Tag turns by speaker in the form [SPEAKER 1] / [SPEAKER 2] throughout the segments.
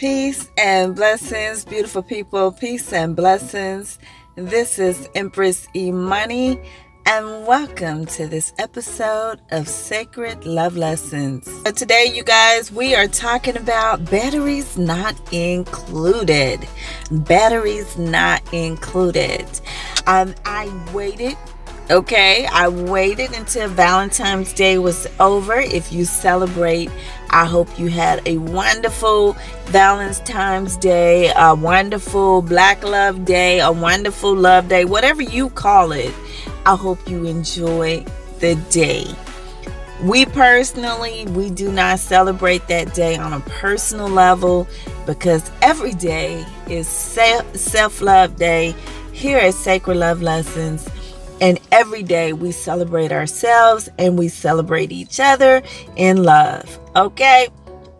[SPEAKER 1] Peace and blessings, beautiful people. Peace and blessings. This is Empress Imani, and welcome to this episode of Sacred Love Lessons. So today, you guys, we are talking about batteries not included. Batteries not included. I waited until Valentine's Day was over. If you celebrate, I hope you had a wonderful Valentine's Day, a wonderful Black Love Day, a wonderful Love Day, whatever you call it. I hope you enjoy the day. We do not celebrate that day on a personal level because every day is self-love day here at Sacred Love Lessons. And every day we celebrate ourselves and we celebrate each other in love. Okay?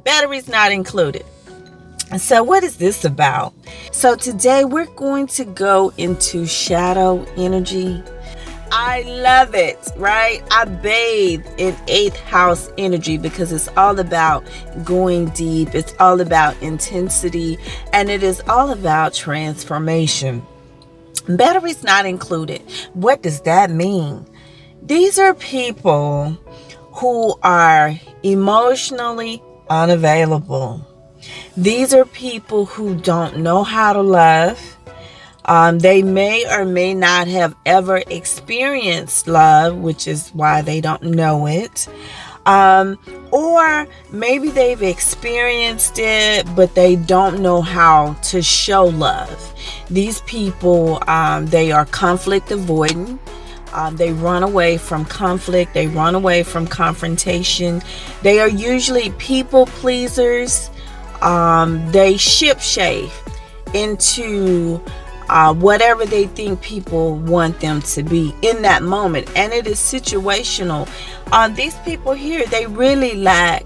[SPEAKER 1] Batteries not included. So what is this about? So today we're going to go into shadow energy. I love it, right? I bathe in 8th house energy because it's all about going deep. It's all about intensity. And it is all about transformation. Batteries not included. What does that mean? These are people who are emotionally unavailable. These are people who don't know how to love. They may or may not have ever experienced love, which is why they don't know it. Or maybe they've experienced it, but they don't know how to show love. These people, they are conflict avoidant. They run away from conflict. They run away from confrontation. They are usually people pleasers. They shipshape into whatever they think people want them to be in that moment. And it is situational. These people here, they really lack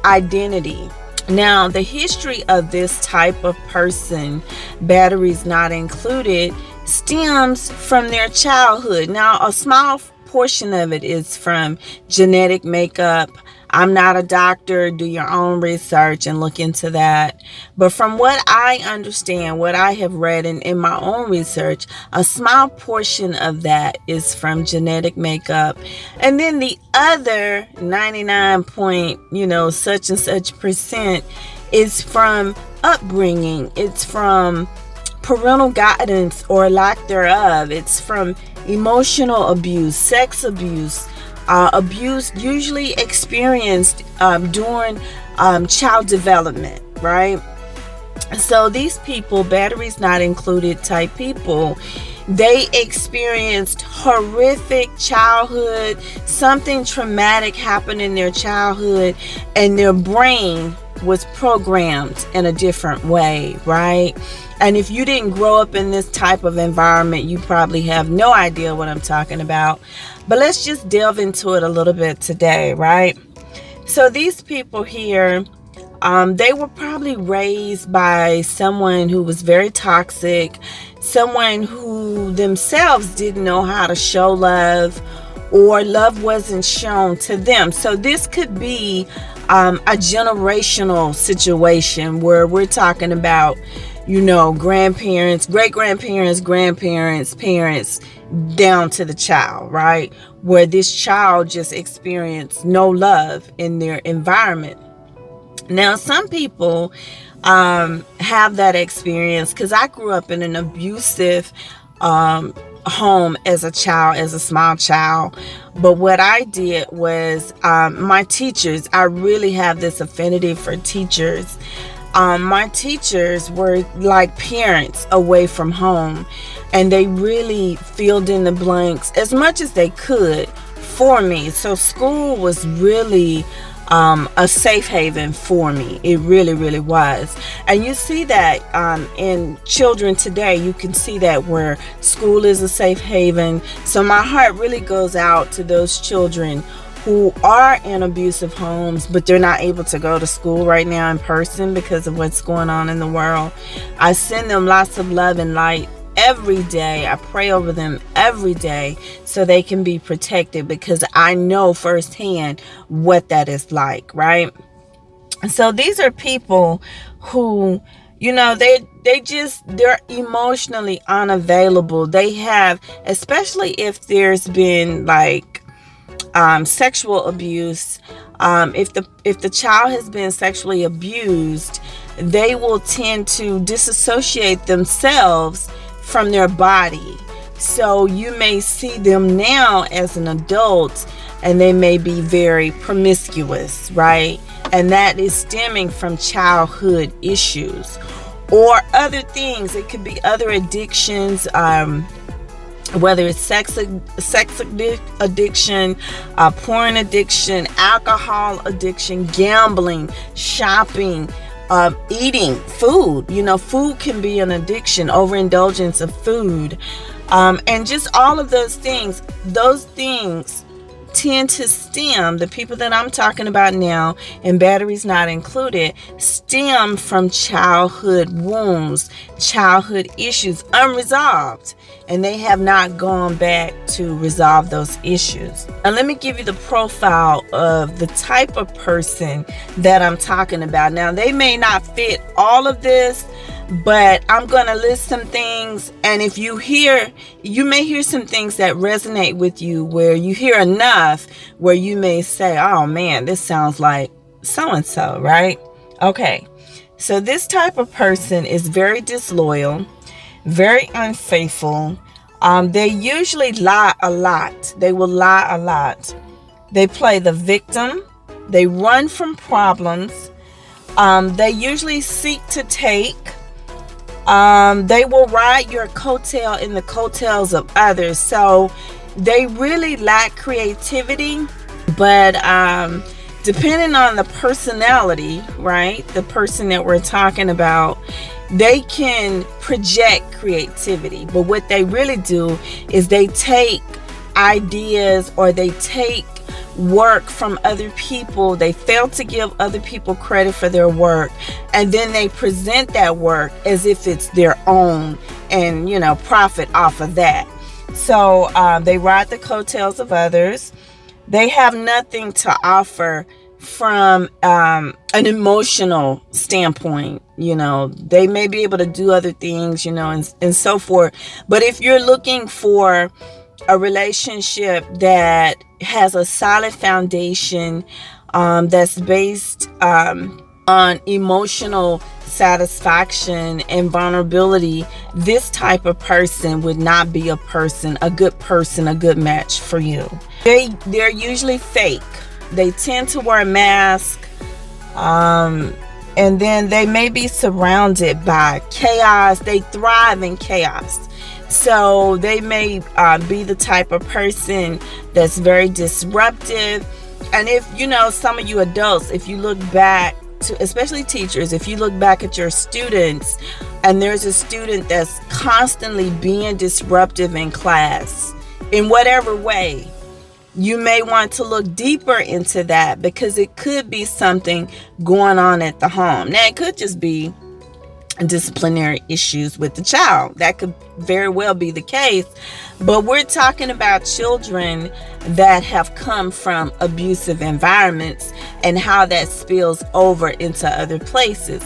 [SPEAKER 1] identity. Now, the history of this type of person, batteries not included, stems from their childhood. Now, a small portion of it is from genetic makeup. I'm not a doctor. Do your own research and look into that. But from what I understand, what I have read in my own research, a small portion of that is from genetic makeup. And then the other 99 point, such and such percent is from upbringing. It's from parental guidance or lack thereof. It's from emotional abuse, sex abuse, abuse usually experienced during child development, right? So these people, batteries not included type people, they experienced horrific childhood, something traumatic happened in their childhood, and their brain was programmed in a different way, right? And if you didn't grow up in this type of environment, you probably have no idea what I'm talking about. But let's just delve into it a little bit today, right? So these people here, they were probably raised by someone who was very toxic, someone who themselves didn't know how to show love, or love wasn't shown to them. So this could be a generational situation where we're talking about, grandparents, great-grandparents, grandparents, parents, down to the child, right? Where this child just experienced no love in their environment. Now, some people have that experience because I grew up in an abusive home as a child, as a small child. But what I did was my teachers, I really have this affinity for teachers. My teachers were like parents away from home, and they really filled in the blanks as much as they could for me. So school was really a safe haven for me. It really, really was. And you see that in children today. You can see that where school is a safe haven. So my heart really goes out to those children who are in abusive homes, but they're not able to go to school right now in person because of what's going on in the world. I send them lots of love and light every day. I pray over them every day so they can be protected, because I know firsthand what that is like, right? So these are people who, they're emotionally unavailable. They have, especially if there's been like sexual abuse. If the child has been sexually abused, they will tend to disassociate themselves from their body. So you may see them now as an adult, and they may be very promiscuous, right? And that is stemming from childhood issues or other things. It could be other addictions, whether it's sex addiction, porn addiction, alcohol addiction, gambling, shopping, eating food. Food can be an addiction, overindulgence of food, and just all of those things. Those things tend to stem, the people that I'm talking about now, and batteries not included, stem from childhood wounds, childhood issues, unresolved, and they have not gone back to resolve those issues. Now let me give you the profile of the type of person that I'm talking about. Now they may not fit all of this, but I'm going to list some things, and if you may hear some things that resonate with you, where you hear enough where you may say, oh man, this sounds like so-and-so, right? Okay, so this type of person is very disloyal, very unfaithful. They usually lie a lot. They will lie a lot. They play the victim. They run from problems. They usually seek to take. They will ride your coattail in the coattails of others. So they really lack creativity, but depending on the personality, right, the person that we're talking about, they can project creativity. But what they really do is they take ideas, or they take work from other people. They fail to give other people credit for their work, and then they present that work as if it's their own, and profit off of that. So they ride the coattails of others. They have nothing to offer from an emotional standpoint. They may be able to do other things, and so forth. But if you're looking for a relationship that has a solid foundation, that's based on emotional satisfaction and vulnerability, this type of person would not be a good match for you. They're usually fake. They tend to wear a mask, and then they may be surrounded by chaos. They thrive in chaos. So they may be the type of person that's very disruptive. And if, some of you adults, if you look back to, especially teachers, if you look back at your students, and there's a student that's constantly being disruptive in class, in whatever way, you may want to look deeper into that, because it could be something going on at the home. Now, it could just be disciplinary issues with the child. That could very well be the case. But we're talking about children that have come from abusive environments and how that spills over into other places.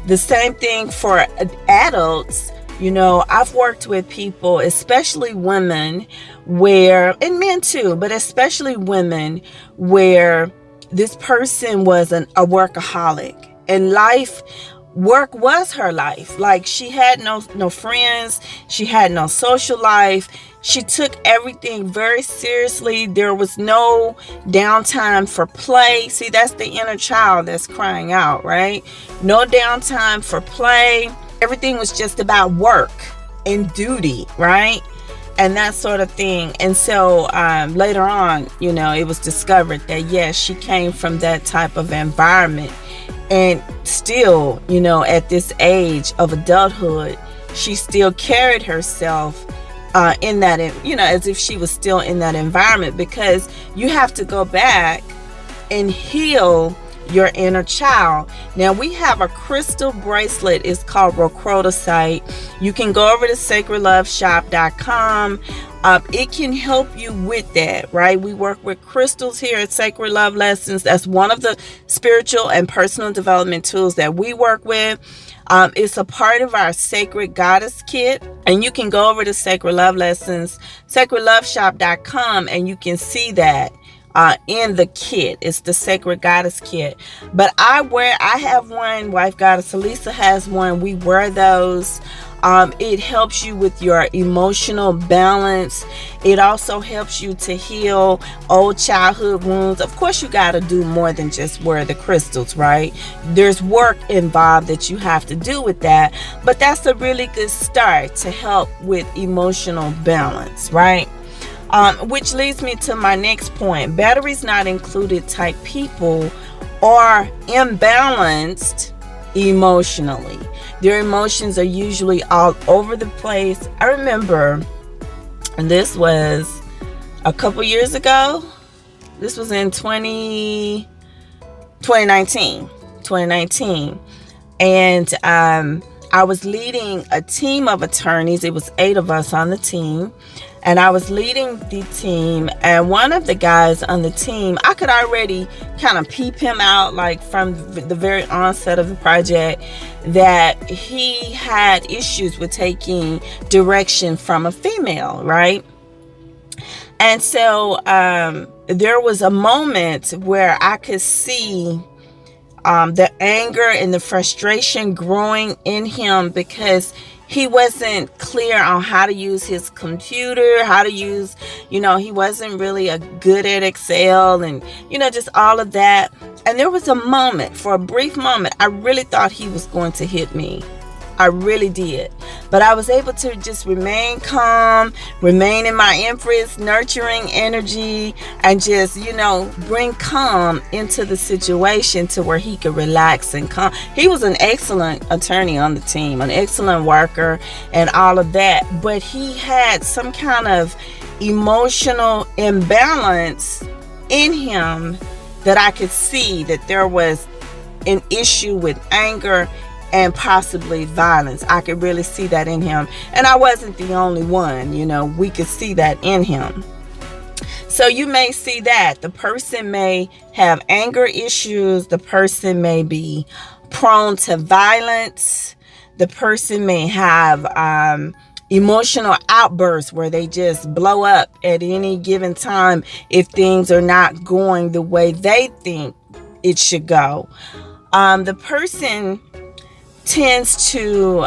[SPEAKER 1] The same thing for adults. I've worked with people, especially women, and men too, but especially women, where this person was a workaholic, and work was her life. Like, she had no friends. She had no social life. She took everything very seriously. There was no downtime for play. See, that's the inner child that's crying out, right? No downtime for play. Everything was just about work and duty, right? And that sort of thing. And so later on, it was discovered that, yes, she came from that type of environment. And still, at this age of adulthood, she still carried herself in that, as if she was still in that environment, because you have to go back and heal your inner child. Now we have a crystal bracelet. It's called Rocrodosite. You can go over to sacredloveshop.com. It can help you with that, right? We work with crystals here at Sacred Love Lessons. That's one of the spiritual and personal development tools that we work with. It's a part of our Sacred Goddess Kit. And you can go over to Sacred Love Lessons, sacredloveshop.com, and you can see that in the kit. It's the Sacred Goddess Kit. But I have one. Wife Goddess Elisa has one. We wear those. It helps you with your emotional balance. It also helps you to heal old childhood wounds. Of course, you got to do more than just wear the crystals, right? There's work involved that you have to do with that. But that's a really good start to help with emotional balance, right? Which leads me to my next point. Batteries not included type people are imbalanced emotionally. Their emotions are usually all over the place. I remember, and this was a couple years ago. This was in 2019. And I was leading a team of attorneys. It was 8 of us on the team. And I was leading the team, and one of the guys on the team, I could already kind of peep him out, like from the very onset of the project, that he had issues with taking direction from a female, right? And so there was a moment where I could see the anger and the frustration growing in him because he wasn't clear on how to use his computer, how to use, he wasn't really good at Excel and, just all of that. And there was a moment, for a brief moment, I really thought he was going to hit me. I really did. But I was able to just remain calm, remain in my Empress nurturing energy, and just, bring calm into the situation to where he could relax and calm. He was an excellent attorney on the team, an excellent worker and all of that. But he had some kind of emotional imbalance in him that I could see that there was an issue with anger and possibly violence. I could really see that in him. And I wasn't the only one, we could see that in him. So you may see that the person may have anger issues. The person may be prone to violence. The person may have emotional outbursts where they just blow up at any given time if things are not going the way they think it should go. The person tends to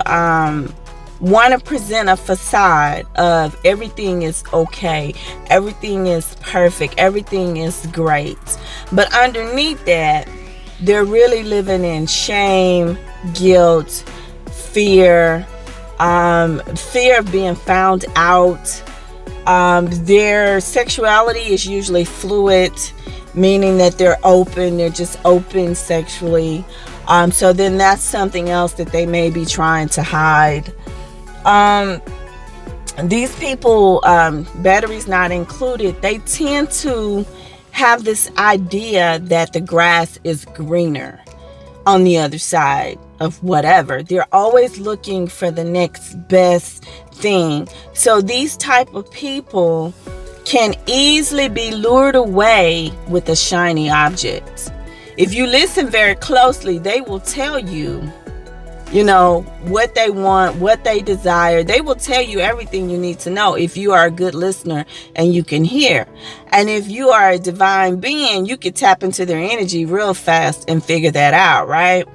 [SPEAKER 1] want to present a facade of everything is okay, everything is perfect, everything is great. But underneath that, they're really living in shame, guilt, fear of being found out. Their sexuality is usually fluid, meaning that they're just open sexually. So then that's something else that they may be trying to hide. These people, batteries not included, they tend to have this idea that the grass is greener on the other side of whatever. They're always looking for the next best thing. So these type of people can easily be lured away with a shiny object. If you listen very closely, they will tell you, what they want, what they desire. They will tell you everything you need to know if you are a good listener and you can hear. And if you are a divine being, you can tap into their energy real fast and figure that out, right?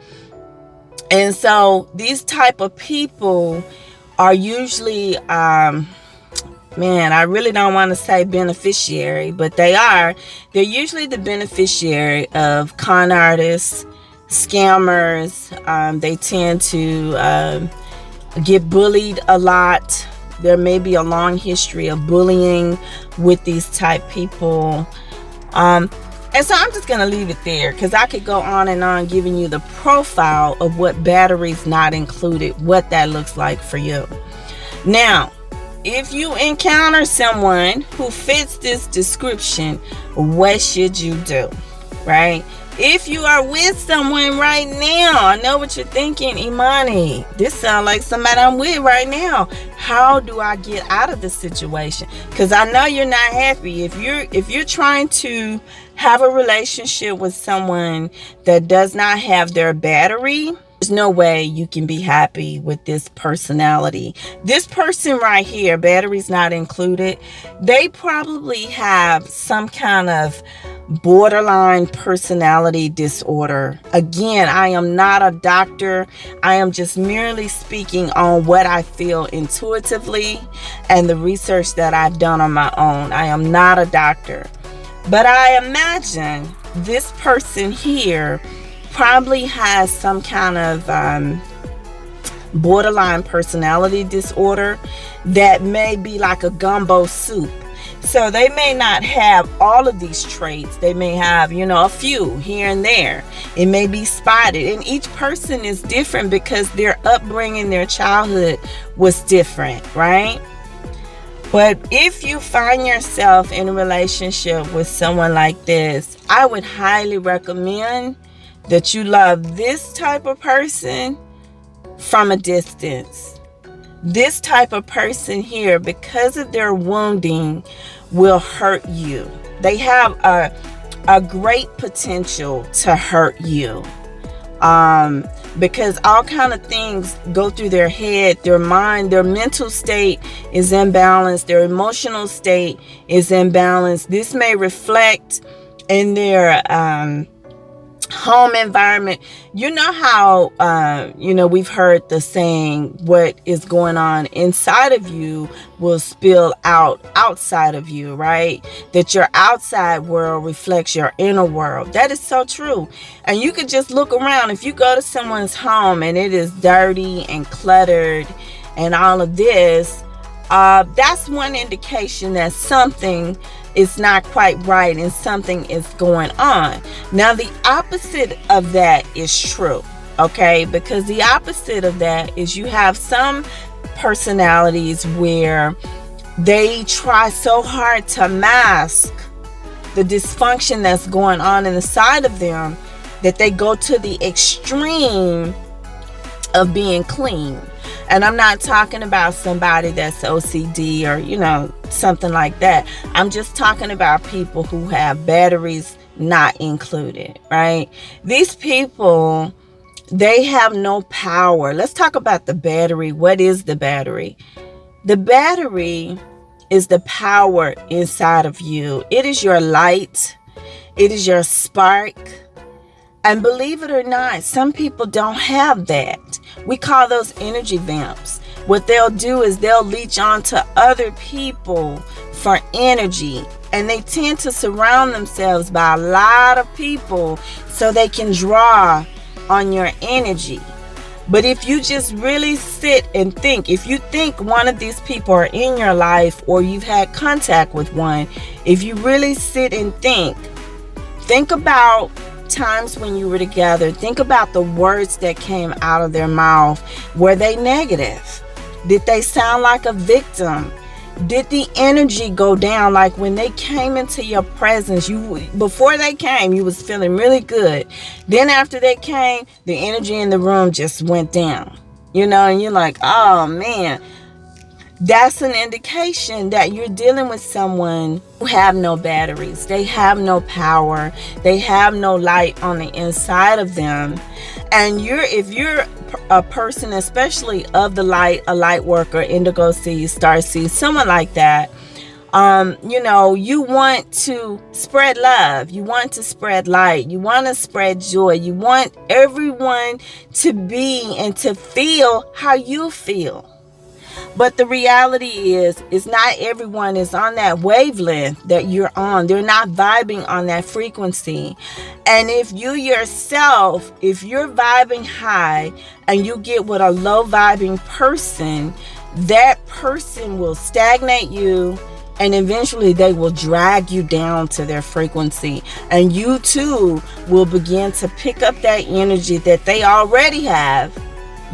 [SPEAKER 1] And so these type of people are usually, I really don't want to say beneficiary, but they're usually the beneficiary of con artists, scammers. They tend to get bullied a lot. There may be a long history of bullying with these type people. And so I'm just going to leave it there because I could go on and on giving you the profile of what batteries not included, what that looks like for you. Now, if you encounter someone who fits this description, what should you do? Right? If you are with someone right now, I know what you're thinking, Imani. This sounds like somebody I'm with right now. How do I get out of this situation? Because I know you're not happy. If you're trying to have a relationship with someone that does not have their battery, there's no way you can be happy with this personality. This person right here, batteries not included, they probably have some kind of borderline personality disorder. Again, I am not a doctor. I am just merely speaking on what I feel intuitively and the research that I've done on my own. I am not a doctor. But I imagine this person here probably has some kind of borderline personality disorder that may be like a gumbo soup. So they may not have all of these traits. They may have, a few here and there. It may be spotted. And each person is different because their upbringing, their childhood was different, right? But if you find yourself in a relationship with someone like this, I would highly recommend that you love this type of person from a distance. This type of person here, because of their wounding, will hurt you. They have a great potential to hurt you. Because all kind of things go through their head, their mind, their mental state is imbalanced, their emotional state is imbalanced. This may reflect in their home environment. You know how we've heard the saying, what is going on inside of you will spill out outside of you, right? That your outside world reflects your inner world. That is so true. And you could just look around. If you go to someone's home and it is dirty and cluttered and all of this, that's one indication that something is not quite right and something is going on. Now, the opposite of that is true, okay? Because the opposite of that is you have some personalities where they try so hard to mask the dysfunction that's going on inside of them that they go to the extreme of being clean. And I'm not talking about somebody that's OCD or, something like that. I'm just talking about people who have batteries not included, right? These people, they have no power. Let's talk about the battery. What is the battery? The battery is the power inside of you. It is your light. It is your spark. And believe it or not, some people don't have that. We call those energy vamps. What they'll do is they'll leech on to other people for energy. And they tend to surround themselves by a lot of people so they can draw on your energy. But if you just really sit and think, if you think one of these people are in your life or you've had contact with one, if you really sit and think about times when you were together. Think about the words that came out of their mouth. Were they negative? Did they sound like a victim? Did the energy go down? Like when they came into your presence, before they came, you was feeling really good. Then after they came, the energy in the room just went down. And you're like, oh man. That's an indication that you're dealing with someone who have no batteries. They have no power. They have no light on the inside of them. And if you're a person, especially of the light, a light worker, indigo seed, star seed, someone like that, you want to spread love. You want to spread light. You want to spread joy. You want everyone to be and to feel how you feel. But the reality is not everyone is on that wavelength that you're on. They're not vibing on that frequency. And if you yourself, if you're vibing high and you get with a low vibing person, that person will stagnate you and eventually they will drag you down to their frequency. And you too will begin to pick up that energy that they already have.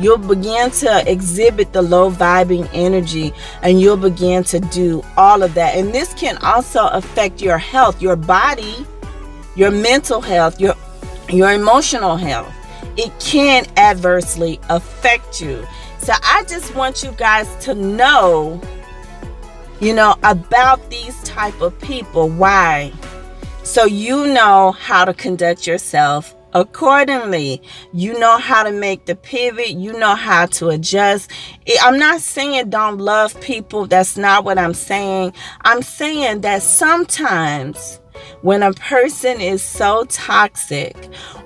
[SPEAKER 1] You'll begin to exhibit the low vibing energy and you'll begin to do all of that. And this can also affect your health, your body, your mental health, your your emotional health. It can adversely affect you. So I just want you guys to know, about these type of people. Why? So you know how to conduct yourself accordingly. You know how to make the pivot. You know how to adjust. I'm not saying don't love people. That's not what I'm saying. I'm saying that sometimes when a person is so toxic,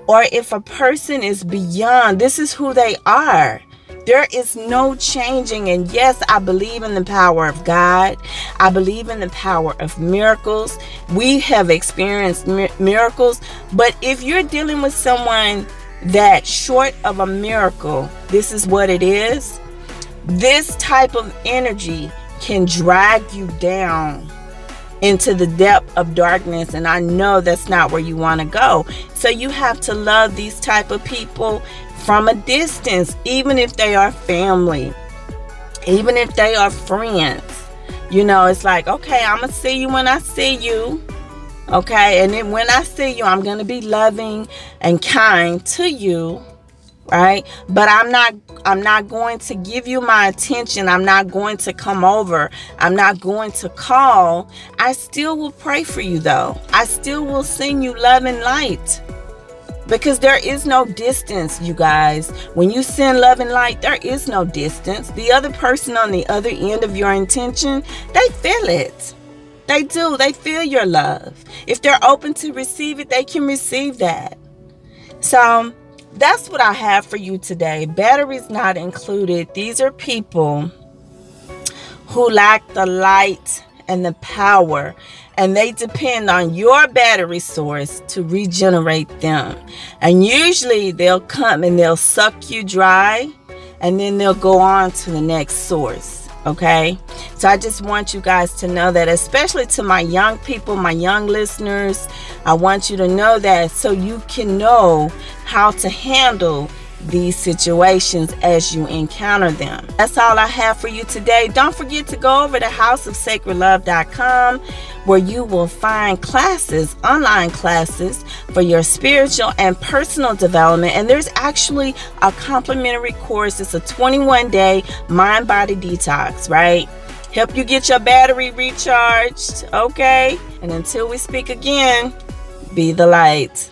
[SPEAKER 1] or if a person is beyond, this is who they are. There is no changing. And yes, I believe in the power of God. I believe in the power of miracles. We have experienced miracles. But if you're dealing with someone that short of a miracle, this is what it is. This type of energy can drag you down into the depth of darkness, and I know that's not where you want to go. So you have to love these type of people from a distance, even if they are family, even if they are friends. It's like, okay, I'm gonna see you when I see you, okay, and then when I see you, I'm gonna be loving and kind to you, right? But I'm not going to give you my attention. I'm not going to come over. I'm not going to call. I still will pray for you, though. I still will send you love and light, because there is no distance, you guys. When you send love and light, there is no distance. The other person on the other end of your intention, they feel it. They do. They feel your love. If they're open to receive it, they can receive that. So that's what I have for you today. Batteries not included. These are people who lack the light and the power, and they depend on your battery source to regenerate them. And usually they'll come and they'll suck you dry, and then they'll go on to the next source. Okay, so I just want you guys to know that, especially to my young people, my young listeners, I want you to know that so you can know how to handle these situations as you encounter them. That's all I have for you today. Don't forget to go over to houseofsacredlove.com, where you will find classes, online classes for your spiritual and personal development. And there's actually a complimentary course. It's a 21-day mind-body detox, right? Help you get your battery recharged, okay? And until we speak again, be the light.